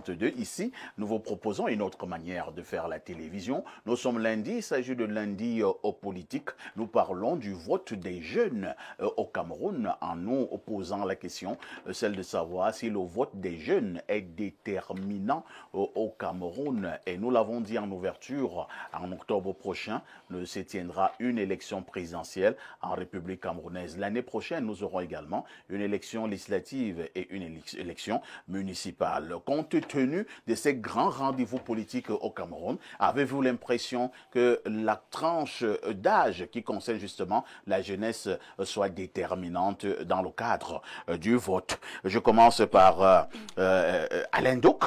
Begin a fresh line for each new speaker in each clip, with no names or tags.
22. Ici, nous vous proposons une autre manière de faire la télévision. Nous sommes lundi, il s'agit de lundi aux politiques. Nous parlons du vote des jeunes au Cameroun en nous posant la question, celle de savoir si le vote des jeunes est déterminant au Cameroun. Et nous l'avons dit en ouverture, en octobre prochain, se tiendra une élection présidentielle en République camerounaise. L'année prochaine, nous aurons également une élection législative et une élection municipale. Compte tenu de ces grands rendez-vous politiques au Cameroun, avez-vous l'impression que la tranche d'âge qui concerne justement la jeunesse soit déterminante dans le cadre du vote? Je commence par Alain Douk.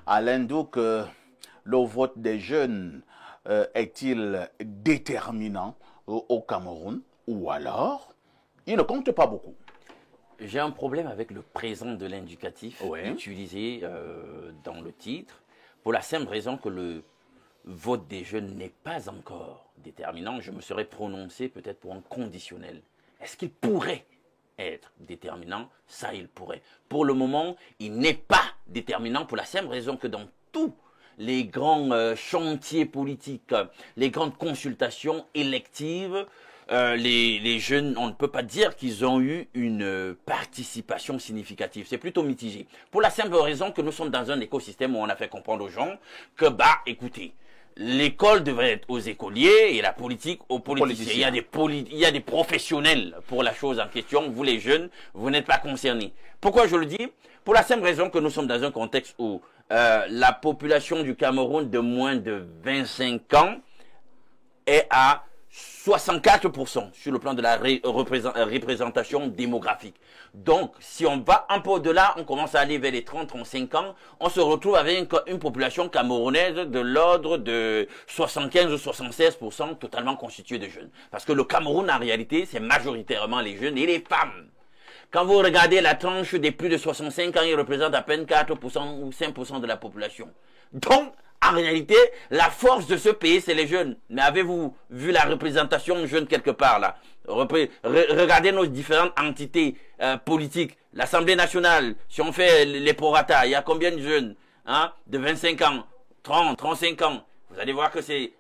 Alain Douk, le vote des jeunes est-il déterminant au Cameroun ou alors il ne compte pas beaucoup?
J'ai un problème avec le présent de l'indicatif utilisé dans le titre, pour la simple raison que le vote des jeunes n'est pas encore déterminant. Je me serais prononcé peut-être pour un conditionnel. Est-ce qu'il pourrait être déterminant? Ça, il pourrait. Pour le moment, il n'est pas déterminant pour la simple raison que dans tous les grands chantiers politiques, les grandes consultations électives, les jeunes, on ne peut pas dire qu'ils ont eu une participation significative. C'est plutôt mitigé. Pour la simple raison que nous sommes dans un écosystème où on a fait comprendre aux gens que, écoutez, l'école devrait être aux écoliers et la politique aux politiciens. Il y a des professionnels pour la chose en question. Vous, les jeunes, vous n'êtes pas concernés. Pourquoi je le dis? Pour la simple raison que nous sommes dans un contexte où la population du Cameroun de moins de 25 ans est à 64% sur le plan de la représentation démographique. Donc, si on va un peu au-delà, on commence à aller vers les 30-35 ans, on se retrouve avec une population camerounaise de l'ordre de 75 ou 76% totalement constituée de jeunes. Parce que le Cameroun, en réalité, c'est majoritairement les jeunes et les femmes. Quand vous regardez la tranche des plus de 65 ans, ils représentent à peine 4% ou 5% de la population. Donc, en réalité, la force de ce pays, c'est les jeunes. Mais avez-vous vu la représentation jeune quelque part là? Regardez nos différentes entités politiques. L'Assemblée nationale, si on fait les prorata, il y a combien de jeunes de 25 ans, 30, 35 ans? Vous allez voir que c'est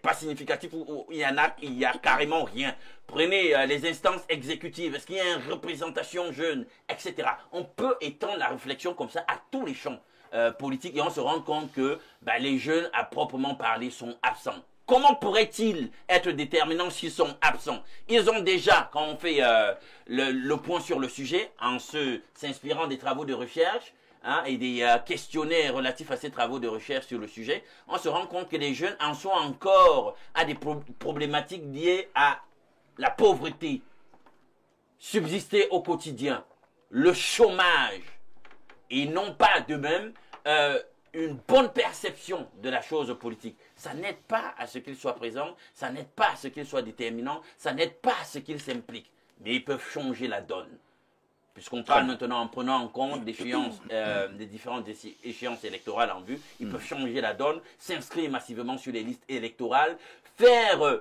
pas significatif. Il y a carrément rien. Prenez les instances exécutives. Est-ce qu'il y a une représentation jeune, etc. On peut étendre la réflexion comme ça à tous les champs politiques et on se rend compte que les jeunes, à proprement parler, sont absents. Comment pourraient-ils être déterminants s'ils sont absents? Ils ont déjà, quand on fait le point sur le sujet, en s'inspirant des travaux de recherche, et des questionnaires relatifs à ces travaux de recherche sur le sujet, on se rend compte que les jeunes en sont encore à des problématiques liées à la pauvreté, subsister au quotidien, le chômage, et non pas de même une bonne perception de la chose politique. Ça n'aide pas à ce qu'ils soient présents, ça n'aide pas à ce qu'ils soient déterminants, ça n'aide pas à ce qu'ils s'impliquent. Mais ils peuvent changer la donne. Puisqu'on parle maintenant en prenant en compte des différentes échéances électorales en vue, ils peuvent changer la donne, s'inscrire massivement sur les listes électorales, faire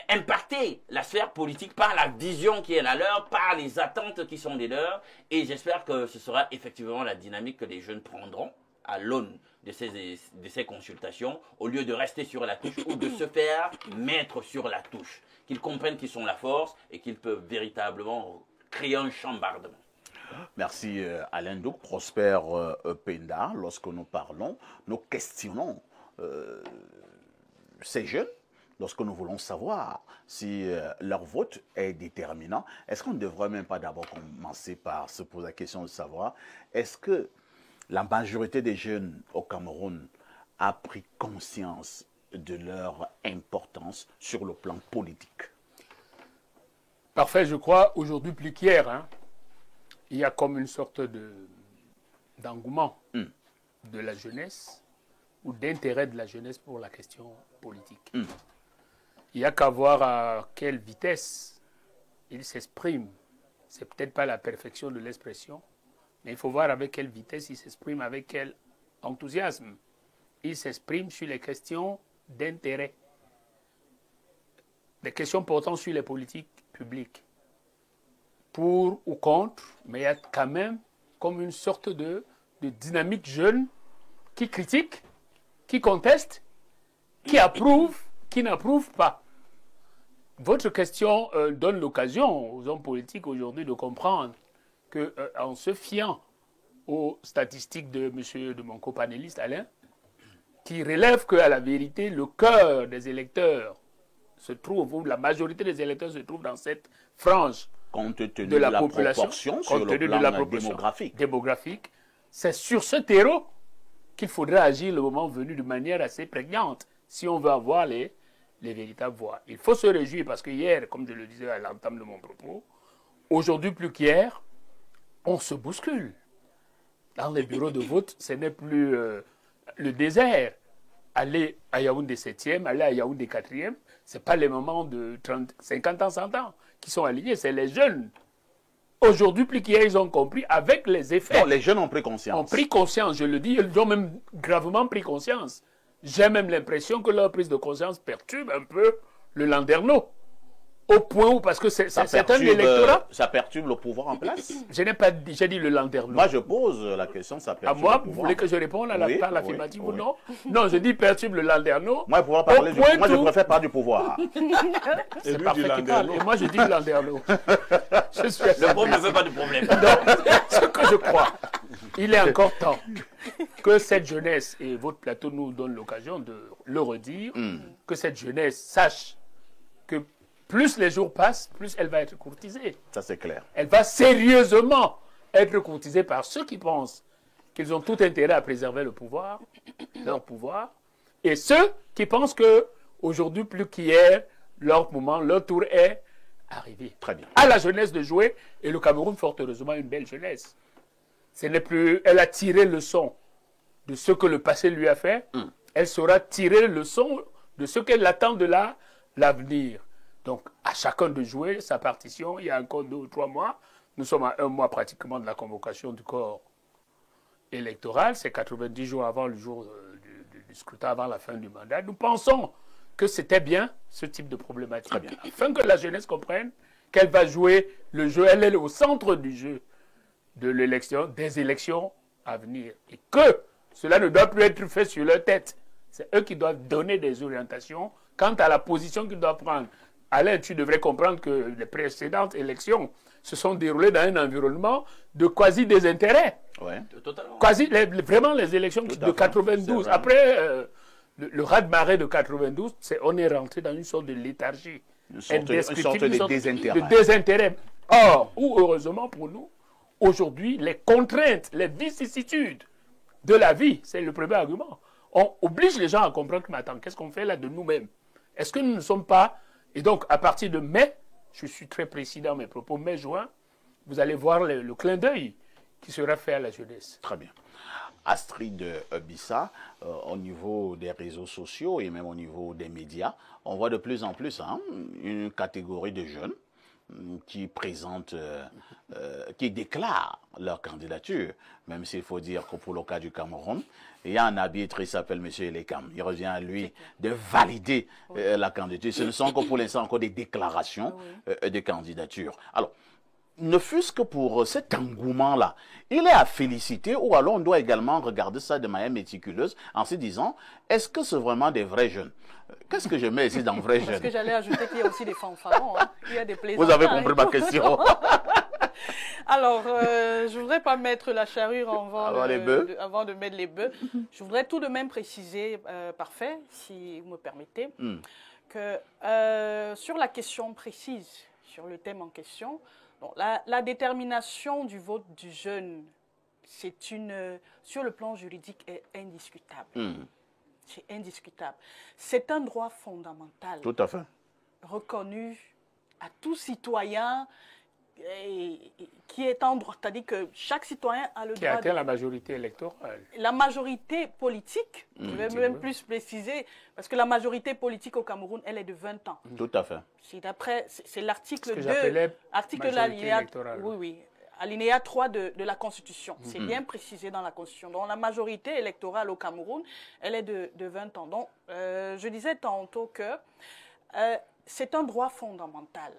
impacter la sphère politique par la vision qui est la leur, par les attentes qui sont les leurs. Et j'espère que ce sera effectivement la dynamique que les jeunes prendront à l'aune de ces consultations, au lieu de rester sur la touche ou de se faire mettre sur la touche. Qu'ils comprennent qu'ils sont la force et qu'ils peuvent véritablement créer un chambardement.
Merci Alain Douk. Prosper Penda, lorsque nous parlons, nous questionnons ces jeunes, lorsque nous voulons savoir si leur vote est déterminant. Est-ce qu'on ne devrait même pas d'abord commencer par se poser la question de savoir, est-ce que la majorité des jeunes au Cameroun a pris conscience de leur importance sur le plan politique?
Parfait, je crois, aujourd'hui plus qu'hier, il y a comme une sorte d'engouement de la jeunesse ou d'intérêt de la jeunesse pour la question politique. Il n'y a qu'à voir à quelle vitesse il s'exprime. C'est peut-être pas la perfection de l'expression, mais il faut voir avec quelle vitesse il s'exprime, avec quel enthousiasme. Il s'exprime sur les questions d'intérêt, des questions portant sur les politiques publiques, pour ou contre, mais il y a quand même comme une sorte de dynamique jeune qui critique, qui conteste, qui approuve, qui n'approuve pas. Votre question donne l'occasion aux hommes politiques aujourd'hui de comprendre qu'en se fiant aux statistiques de mon copanéliste Alain, qui relève qu'à la vérité, le cœur des électeurs se trouve, ou la majorité des électeurs se trouve dans cette frange
compte tenu
de la population,
proportion sur le plan
démographique. C'est sur ce terreau qu'il faudrait agir le moment venu de manière assez prégnante si on veut avoir les véritables voix. Il faut se réjouir parce que hier, comme je le disais à l'entame de mon propos, aujourd'hui plus qu'hier, on se bouscule. Dans les bureaux de vote, ce n'est plus le désert. Aller à Yaoundé 7e, aller à Yaoundé 4e, ce n'est pas les moments de 30, 50 ans, 100 ans qui sont alignés, c'est les jeunes. Aujourd'hui, plus qu'hier, ils ont compris avec les effets.
Non, les jeunes ont pris conscience.
Ont pris conscience, je le dis, ils ont même gravement pris conscience. J'ai même l'impression que leur prise de conscience perturbe un peu le landerneau. Au point où, parce que c'est un électorat.
Ça perturbe le pouvoir en place?
Je n'ai pas dit, j'ai dit le landerneau.
Moi, je pose la question, ça perturbe
le pouvoir. À moi,
vous
voulez que je réponde à l'affirmative ou non? Non, je dis perturbe le landerneau.
Moi, moi je préfère pas du pouvoir.
C'est parfait qui parle. Et moi, je dis le landerneau.
Le problème ne veut pas de problème.
Donc, ce que je crois, il est encore temps que cette jeunesse, et votre plateau nous donne l'occasion de le redire, que cette jeunesse sache que plus les jours passent, plus elle va être courtisée.
Ça, c'est clair. Elle
va sérieusement être courtisée par ceux qui pensent qu'ils ont tout intérêt à préserver le pouvoir, leur pouvoir, et ceux qui pensent qu'aujourd'hui, plus qu'hier, leur moment, leur tour est arrivé.
Très bien.
À la jeunesse de jouer, et le Cameroun, fort heureusement, une belle jeunesse. Ce n'est plus, elle a tiré leçon de ce que le passé lui a fait. Elle saura tirer leçon de ce qu'elle attend de l'avenir. Donc, à chacun de jouer sa partition. Il y a encore 2 ou 3 mois. Nous sommes à 1 mois pratiquement de la convocation du corps électoral. C'est 90 jours avant le jour du scrutin, avant la fin du mandat. Nous pensons que c'était bien ce type de problématique.
Très bien.
Afin que la jeunesse comprenne qu'elle va jouer le jeu. Elle est au centre du jeu de l'élection, des élections à venir. Et que cela ne doit plus être fait sur leur tête. C'est eux qui doivent donner des orientations quant à la position qu'ils doivent prendre. Alain, tu devrais comprendre que les précédentes élections se sont déroulées dans un environnement de quasi-désintérêt.
Ouais.
Totalement.
Vraiment les élections de 92. Après le raz-de-marée de 92, on est rentré dans une sorte de léthargie.
Une sorte de désintérêt.
De désintérêt. Or, ou heureusement pour nous, aujourd'hui, les contraintes, les vicissitudes de la vie, c'est le premier argument, on oblige les gens à comprendre que, mais attends, qu'est-ce qu'on fait là de nous-mêmes? Est-ce que nous ne sommes pas... Et donc, à partir de mai, je suis très précis dans mes propos, mai-juin, vous allez voir le clin d'œil qui sera fait à la jeunesse.
Très bien. Astrid Bissa, au niveau des réseaux sociaux et même au niveau des médias, on voit de plus en plus une catégorie de jeunes qui présentent, qui déclarent leur candidature, même s'il faut dire que pour le cas du Cameroun, il y a un arbitre, il s'appelle M. Elekam. Il revient à lui de valider la candidature. Ce ne sont que pour l'instant encore des déclarations de candidature. Alors, ne fût-ce que pour cet engouement-là, il est à féliciter, ou alors on doit également regarder ça de manière méticuleuse en se disant, est-ce que c'est vraiment des vrais jeunes? Qu'est-ce que je mets ici dans vrais jeunes?
Parce que j'allais ajouter qu'il y a aussi des fanfarons, il y a des plaisantins.
Vous avez compris ma question.
Alors, je ne voudrais pas mettre la charrue avant de mettre les bœufs. Je voudrais tout de même préciser, parfait, si vous me permettez, que sur la question précise, sur le thème en question, bon, la détermination du vote du jeune, sur le plan juridique, est indiscutable. C'est indiscutable. C'est un droit fondamental.
Tout à fait.
Reconnu à tout citoyen qui est en droit. C'est-à-dire que chaque citoyen a le droit...
Qui atteint la majorité électorale.
La majorité politique, je vais même plus préciser, parce que la majorité politique au Cameroun, elle est de 20 ans.
Tout à fait.
C'est l'article 2,
article de l'alinéa,
alinéa 3 de la Constitution. C'est bien précisé dans la Constitution. Donc la majorité électorale au Cameroun, elle est de 20 ans. Donc je disais tantôt que c'est un droit fondamental.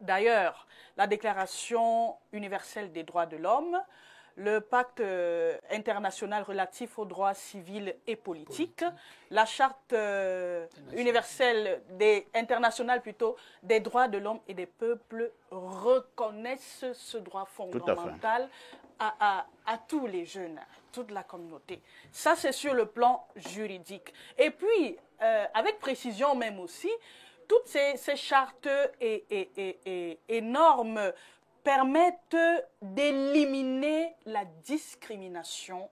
D'ailleurs, la Déclaration universelle des droits de l'homme le pacte international relatif aux droits civils et politiques, la charte universelle internationale plutôt des droits de l'homme et des peuples reconnaissent ce droit fondamental à tous les jeunes, à toute la communauté. Ça, c'est sur le plan juridique. Et puis, avec précision même aussi, toutes ces chartes et normes permettent d'éliminer la discrimination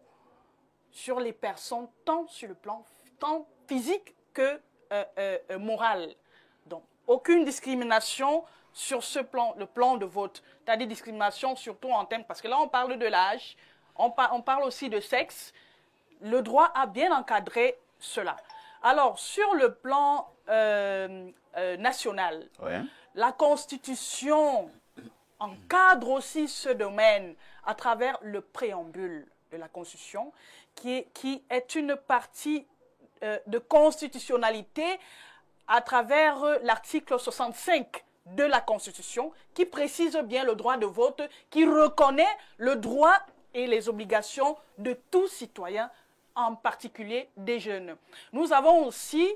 sur les personnes, tant sur le plan physique que moral. Donc, aucune discrimination sur ce plan, le plan de vote. C'est-à-dire discrimination surtout en termes, parce que là on parle de l'âge, on parle aussi de sexe. Le droit a bien encadré cela. Alors, sur le plan national, la Constitution encadre aussi ce domaine à travers le préambule de la Constitution, qui est une partie de constitutionnalité à travers l'article 65 de la Constitution, qui précise bien le droit de vote, qui reconnaît le droit et les obligations de tout citoyen, en particulier des jeunes. Nous avons aussi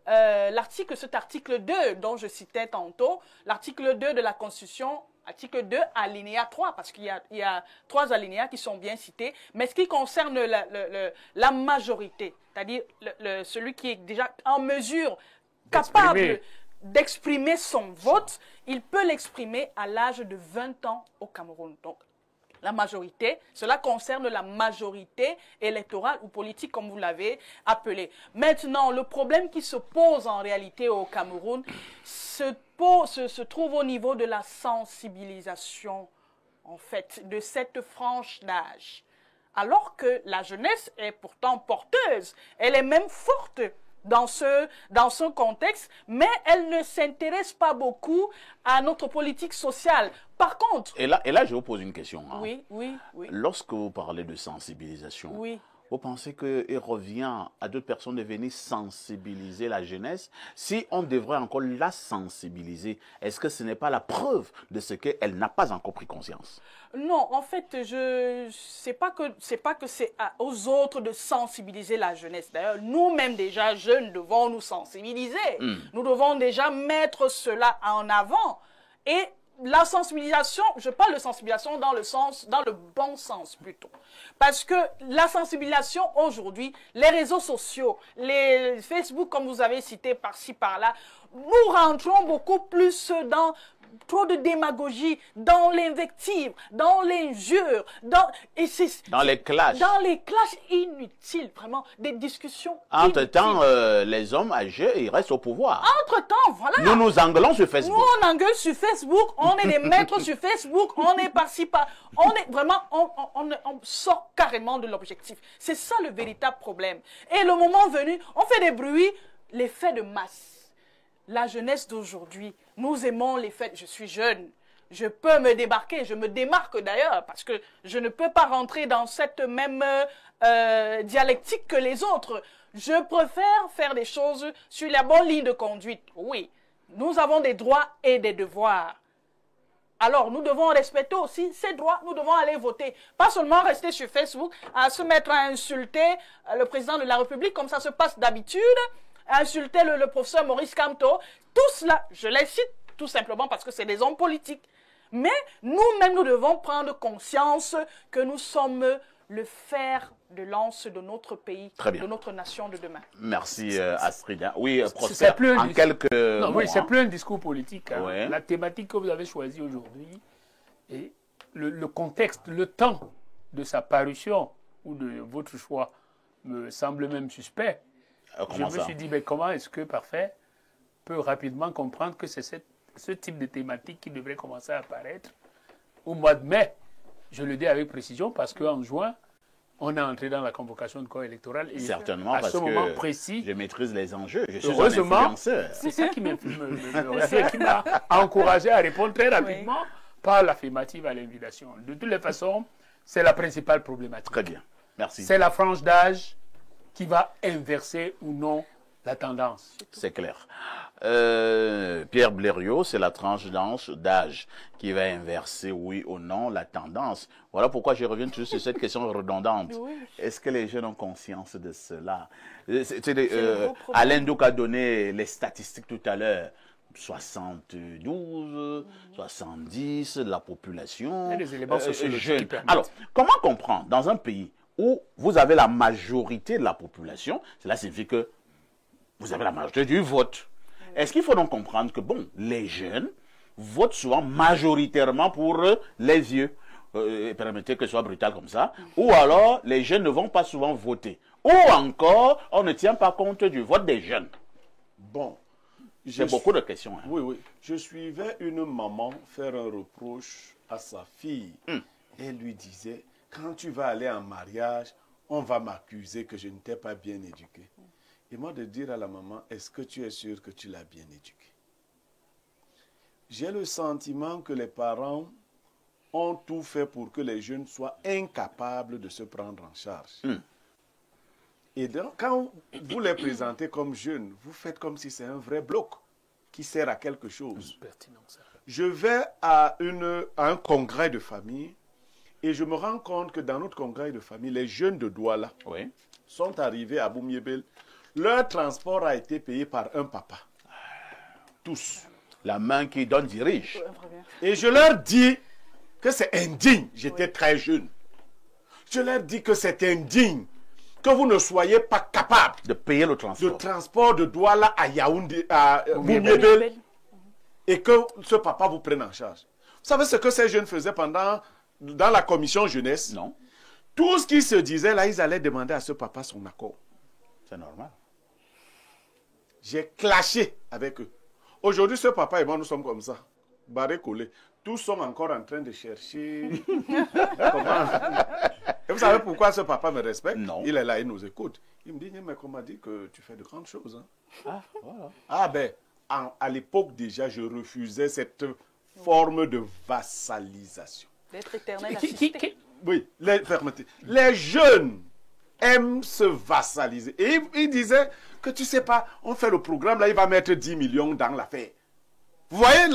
cet article 2 dont je citais tantôt, l'article 2 de la Constitution, article 2, alinéa 3, parce qu'il y a 3 alinéas qui sont bien cités, mais ce qui concerne la majorité, c'est-à-dire celui qui est déjà en mesure, capable d'exprimer son vote, il peut l'exprimer à l'âge de 20 ans au Cameroun. Donc, la majorité, cela concerne la majorité électorale ou politique, comme vous l'avez appelé. Maintenant, le problème qui se pose en réalité au Cameroun se trouve au niveau de la sensibilisation, en fait, de cette frange d'âge. Alors que la jeunesse est pourtant porteuse, elle est même forte dans ce contexte, mais elle ne s'intéresse pas beaucoup à notre politique sociale. Par contre...
Et là je vous pose une question. Hein.
Oui.
Lorsque vous parlez de sensibilisation, vous pensez qu'il revient à d'autres personnes de venir sensibiliser la jeunesse? Si on devrait encore la sensibiliser, est-ce que ce n'est pas la preuve de ce qu'elle n'a pas encore pris conscience?
Non, en fait, c'est pas que c'est aux autres de sensibiliser la jeunesse. D'ailleurs, nous-mêmes déjà jeunes devons nous sensibiliser. Nous devons déjà mettre cela en avant. Et la sensibilisation, je parle de sensibilisation dans le bon sens plutôt. Parce que la sensibilisation aujourd'hui, les réseaux sociaux, les Facebook comme vous avez cité par-ci par-là, nous rentrons beaucoup plus dans trop de démagogie, dans l'invective, dans l'injure, dans les clashs. Dans les clashs inutiles, vraiment, des discussions
Entre-temps, les hommes âgés, ils restent au pouvoir.
Entre-temps, voilà.
Nous nous engueulons sur Facebook.
Nous, on engueule sur Facebook, on est des maîtres sur Facebook, on est par-ci, par... On est vraiment, on sort carrément de l'objectif. C'est ça le véritable problème. Et le moment venu, on fait des bruits, les faits de masse. La jeunesse d'aujourd'hui, nous aimons les fêtes. Je suis jeune, je peux me démarquer, je me démarque d'ailleurs, parce que je ne peux pas rentrer dans cette même dialectique que les autres. Je préfère faire des choses sur la bonne ligne de conduite. Oui, nous avons des droits et des devoirs. Alors, nous devons respecter aussi ces droits, nous devons aller voter. Pas seulement rester sur Facebook, à se mettre à insulter le président de la République, comme ça se passe d'habitude, insulter le professeur Maurice Kamto. Tout cela, je les cite tout simplement parce que c'est des hommes politiques. Mais nous-mêmes, nous devons prendre conscience que nous sommes le fer de lance de notre pays, de notre nation de demain.
Merci Astrid. Oui, Prosper, en quelques mots.
Oui, c'est plus un discours politique. Hein. Ouais. La thématique que vous avez choisie aujourd'hui et le contexte, le temps de sa parution ou de votre choix me semble même suspect. Je me suis dit, mais comment est-ce que Parfait peut rapidement comprendre que c'est ce type de thématique qui devrait commencer à apparaître au mois de mai? Je le dis avec précision parce qu'en juin, on est entré dans la convocation de corps électoral. Et
certainement,
à ce moment précis,
je maîtrise les enjeux. Je suis un influenceur.
C'est ça qui m'a encouragé à répondre très rapidement par l'affirmative à l'invitation. De toutes les façons, c'est la principale problématique.
Très bien, merci.
C'est la frange d'âge qui va inverser ou non la tendance.
C'est clair. Pierre Blériot, c'est la tranche d'âge qui va inverser, oui ou non, la tendance. Voilà pourquoi je reviens toujours sur cette question redondante. Oui. Est-ce que les jeunes ont conscience de cela? Alain Douk a donné les statistiques tout à l'heure. 72, 70 de la population.
Les éléments sociologiques.
Alors, comment comprendre dans un pays où vous avez la majorité de la population, cela signifie que vous avez la majorité du vote. Est-ce qu'il faut donc comprendre que, bon, les jeunes votent souvent majoritairement pour les vieux, permettez que ce soit brutal comme ça, ou alors les jeunes ne vont pas souvent voter, ou encore on ne tient pas compte du vote des jeunes?
Bon.
J'ai beaucoup de questions. Hein.
Oui, oui. Je suivais une maman faire un reproche à sa fille. Elle lui disait, quand tu vas aller en mariage, on va m'accuser que je ne t'ai pas bien éduqué. Et moi de dire à la maman, est-ce que tu es sûr que tu l'as bien éduqué? J'ai le sentiment que les parents ont tout fait pour que les jeunes soient incapables de se prendre en charge. Et donc, quand vous les présentez comme jeunes, vous faites comme si c'est un vrai bloc qui sert à quelque chose. Je vais à un congrès de famille et je me rends compte que dans notre congrès de famille, les jeunes de Douala sont arrivés à Boumiébel. Leur transport a été payé par un papa. Tous.
La main qui donne dirige.
Et je leur dis que c'est indigne. J'étais très jeune. Je leur dis que c'est indigne que vous ne soyez pas capable
de payer le transport.
Le transport de Douala à Yaoundé, à Boumiébel, et que ce papa vous prenne en charge. Vous savez ce que ces jeunes faisaient dans la commission jeunesse?
Non.
Tout ce qui se disait là, ils allaient demander à ce papa son accord.
C'est normal.
J'ai clashé avec eux. Aujourd'hui, ce papa et moi, nous sommes comme ça. Barré collé. Tous sont encore en train de chercher comment... Et vous savez pourquoi ce papa me respecte?
Non.
Il est là, il nous écoute. Il me dit, mais qu'on m'a dit que tu fais de grandes choses. Hein.
Ah, voilà.
Ah ben, à l'époque déjà, je refusais cette forme de vassalisation.
D'être éternel assisté.
Oui, les jeunes aiment se vassaliser. Et il disait que tu sais pas, on fait le programme, là, il va mettre 10 millions dans l'affaire. Vous voyez,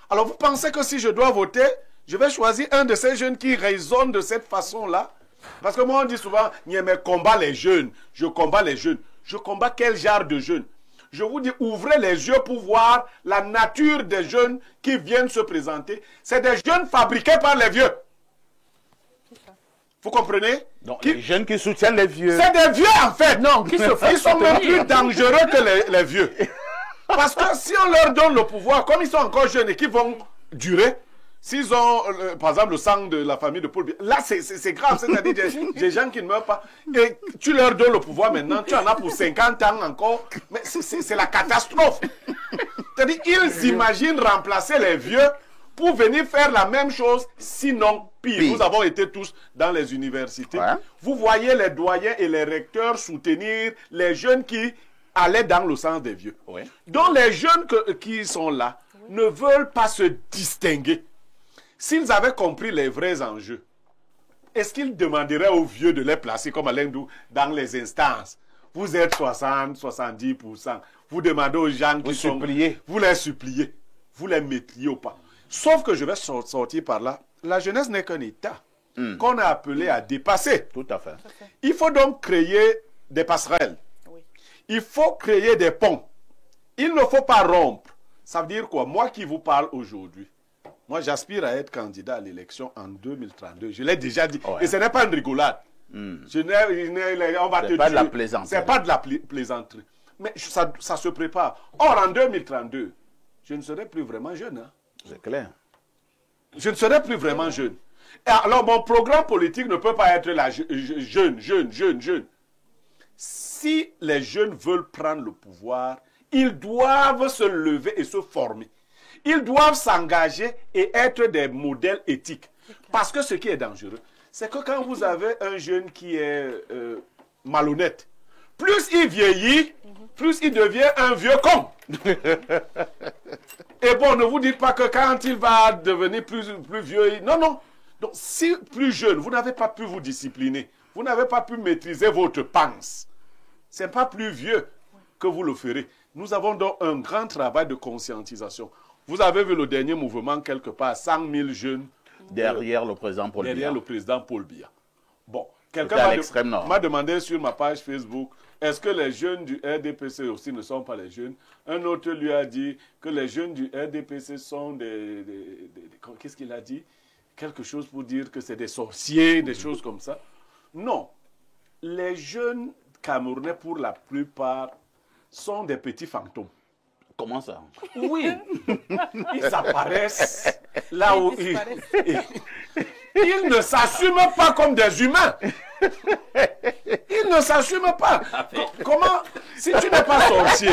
alors vous pensez que si je dois voter, je vais choisir un de ces jeunes qui raisonne de cette façon-là? Parce que moi, on dit souvent, mais combat les jeunes. Je combats les jeunes. Je combats quel genre de jeunes? Je vous dis, ouvrez les yeux pour voir la nature des jeunes qui viennent se présenter. C'est des jeunes fabriqués par les vieux. Vous comprenez?
Donc, les jeunes qui soutiennent les vieux.
C'est des vieux, en fait.
Non,
ils sont même plus dangereux que les vieux. Parce que si on leur donne le pouvoir, comme ils sont encore jeunes et qu'ils vont durer, s'ils ont, par exemple, le sang de la famille de Paul Biya, là, c'est grave. C'est-à-dire des gens qui ne meurent pas. Et tu leur donnes le pouvoir maintenant, tu en as pour 50 ans encore. Mais c'est la catastrophe. C'est-à-dire ils imaginent remplacer les vieux pour venir faire la même chose, sinon pire. Nous avons été tous dans les universités. Ouais. Vous voyez les doyens et les recteurs soutenir les jeunes qui allaient dans le sens des vieux.
Ouais.
Donc les jeunes qui sont là ne veulent pas se distinguer. S'ils avaient compris les vrais enjeux, est-ce qu'ils demanderaient aux vieux de les placer comme Alain Douk dans les instances? Vous êtes 60, 70%. Vous demandez aux gens qui sont... Vous les suppliez. Vous les mettriez au pas. Sauf que je vais sortir par là. La jeunesse n'est qu'un état qu'on a appelé à dépasser.
Tout à fait.
Il faut donc créer des passerelles. Oui. Il faut créer des ponts. Il ne faut pas rompre. Ça veut dire quoi? Moi qui vous parle aujourd'hui, moi j'aspire à être candidat à l'élection en 2032. Je l'ai déjà dit. Ouais. Et ce n'est pas une rigolade. On va te
pas de la plaisanterie.
C'est pas de la plaisanterie. Mais ça se prépare. Or, en 2032, je ne serai plus vraiment jeune. Hein.
C'est clair.
Je ne serai plus vraiment jeune. Et alors, mon programme politique ne peut pas être là, jeune. Si les jeunes veulent prendre le pouvoir, ils doivent se lever et se former. Ils doivent s'engager et être des modèles éthiques. Parce que ce qui est dangereux, c'est que quand vous avez un jeune qui est malhonnête, plus il vieillit, plus il devient un vieux con. Et bon, ne vous dites pas que quand il va devenir plus vieux, non. Donc, si plus jeune, vous n'avez pas pu vous discipliner, vous n'avez pas pu maîtriser votre pensée, ce n'est pas plus vieux que vous le ferez. Nous avons donc un grand travail de conscientisation. Vous avez vu le dernier mouvement quelque part, 100 000 jeunes
derrière le président Paul Biya.
Derrière le président Paul Biya. Bon, quelqu'un m'a demandé sur ma page Facebook, est-ce que les jeunes du RDPC aussi ne sont pas les jeunes? Un autre lui a dit que les jeunes du RDPC sont des qu'est-ce qu'il a dit? Quelque chose pour dire que c'est des sorciers, des choses comme ça. Non. Les jeunes Camerounais, pour la plupart, sont des petits fantômes.
Comment ça?
Oui. Ils apparaissent là où ils ne s'assument pas comme des humains. Ils ne s'assument pas. Comment, si tu n'es pas sorcier,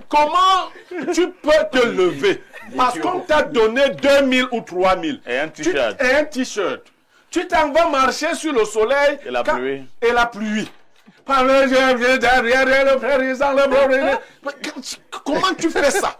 comment tu peux te lever? Parce qu'on t'a donné 2000 ou 3000.
Et un t-shirt.
Et un t-shirt. Tu t'en vas marcher sur le soleil.
Et la pluie.
Et la pluie. Comment tu fais ça?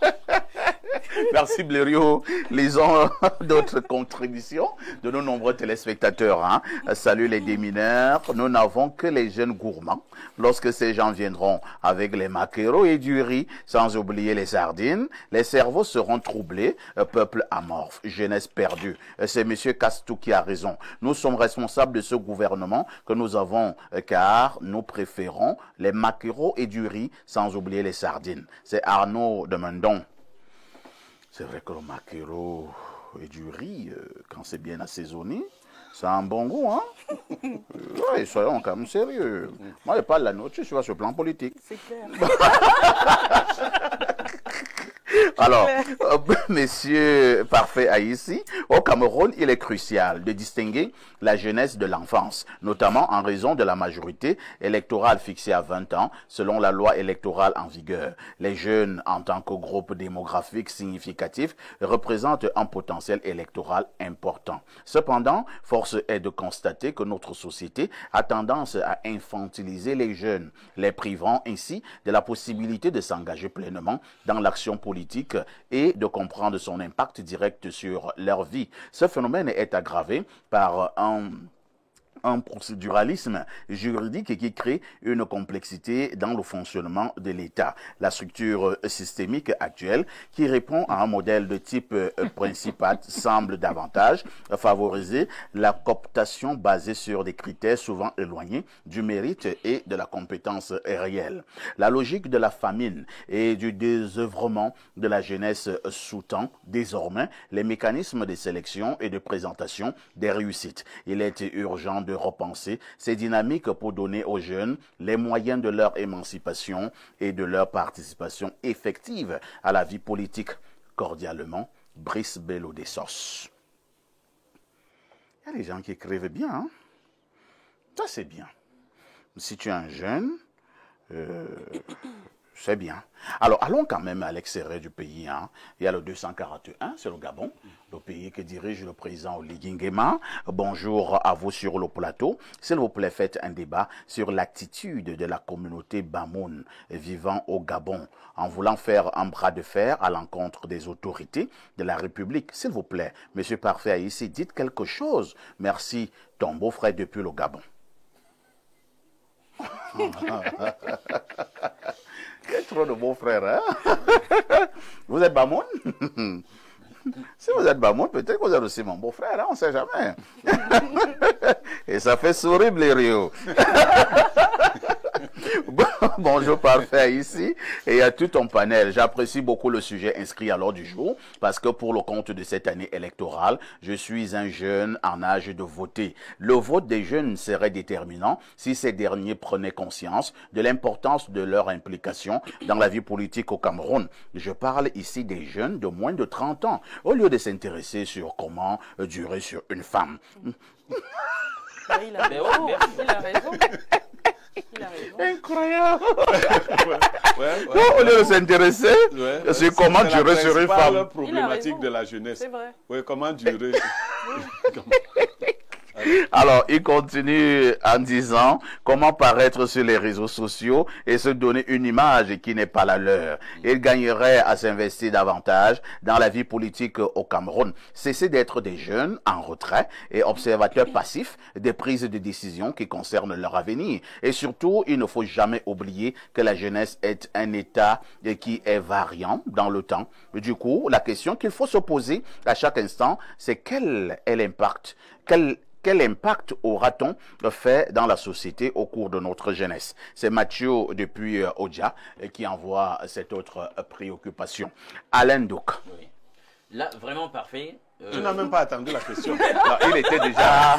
Merci Blériot. Lisons d'autres contributions de nos nombreux téléspectateurs. Salut les démineurs. Nous n'avons que les jeunes gourmands. Lorsque ces gens viendront avec les maquereaux et du riz, sans oublier les sardines, les cerveaux seront troublés. Peuple amorphe, jeunesse perdue. C'est M. Castou qui a raison. Nous sommes responsables de ce gouvernement que nous avons, car nous préférons les maquereaux et du riz, sans oublier les sardines. C'est Arnaud de Mendon. C'est vrai que le maquereau et du riz, quand c'est bien assaisonné, ça a un bon goût, hein? Oui, soyons quand même sérieux. Moi, je parle de la nourriture sur le plan politique.
C'est clair.
Alors, Monsieur Parfait Aïssi, au Cameroun, il est crucial de distinguer la jeunesse de l'enfance, notamment en raison de la majorité électorale fixée à 20 ans, selon la loi électorale en vigueur. Les jeunes, en tant que groupe démographique significatif, représentent un potentiel électoral important. Cependant, force est de constater que notre société a tendance à infantiliser les jeunes, les privant ainsi de la possibilité de s'engager pleinement dans l'action politique et de comprendre son impact direct sur leur vie. Ce phénomène est aggravé par un procéduralisme juridique qui crée une complexité dans le fonctionnement de l'État. La structure systémique actuelle, qui répond à un modèle de type principat, semble davantage favoriser la cooptation basée sur des critères souvent éloignés du mérite et de la compétence réelle. La logique de la famine et du désœuvrement de la jeunesse sous-tend désormais les mécanismes de sélection et de présentation des réussites. Il est urgent de repenser ces dynamiques pour donner aux jeunes les moyens de leur émancipation et de leur participation effective à la vie politique. Cordialement, Brice Bello des Sos. Il y a des gens qui écrivent bien, hein? Ça c'est bien. Si tu es un jeune, c'est bien. Alors, allons quand même à l'extérieur du pays. Hein. Il y a le 241, c'est le Gabon, le pays que dirige le président Oligui Nguema. Bonjour à vous sur le plateau. S'il vous plaît, faites un débat sur l'attitude de la communauté Bamoun vivant au Gabon, en voulant faire un bras de fer à l'encontre des autorités de la République. S'il vous plaît, Monsieur Parfait ici, dites quelque chose. Merci, ton beau-frère depuis le Gabon. Quel trop de beaux frères, hein? Vous êtes Bamoun? Si vous êtes Bamoun, peut-être que vous êtes aussi mon beau-frère, hein? On ne sait jamais. Et ça fait sourire Blériot. Bonjour Parfait ici et à tout ton panel. J'apprécie beaucoup le sujet inscrit à l'ordre du jour parce que pour le compte de cette année électorale, je suis un jeune en âge de voter. Le vote des jeunes serait déterminant si ces derniers prenaient conscience de l'importance de leur implication dans la vie politique au Cameroun. Je parle ici des jeunes de moins de 30 ans, au lieu de s'intéresser sur comment durer sur une femme.
Il a raison. Il a raison.
Incroyable. Au lieu de s'intéresser, c'est comment durer sur une femme.
C'est la problématique de la jeunesse.
C'est vrai.
Oui, comment durer.
Alors, il continue en disant comment paraître sur les réseaux sociaux et se donner une image qui n'est pas la leur. Il gagnerait à s'investir davantage dans la vie politique au Cameroun. Cesser d'être des jeunes en retrait et observateurs passifs des prises de décision qui concernent leur avenir. Et surtout, il ne faut jamais oublier que la jeunesse est un état qui est variant dans le temps. Du coup, la question qu'il faut se poser à chaque instant, c'est quel est l'impact, quel impact aura-t-on fait dans la société au cours de notre jeunesse? C'est Mathieu depuis Oja qui envoie cette autre préoccupation. Alain Douk.
Oui. Là, vraiment parfait.
Tu n'as même pas attendu la question.
Non, il était déjà...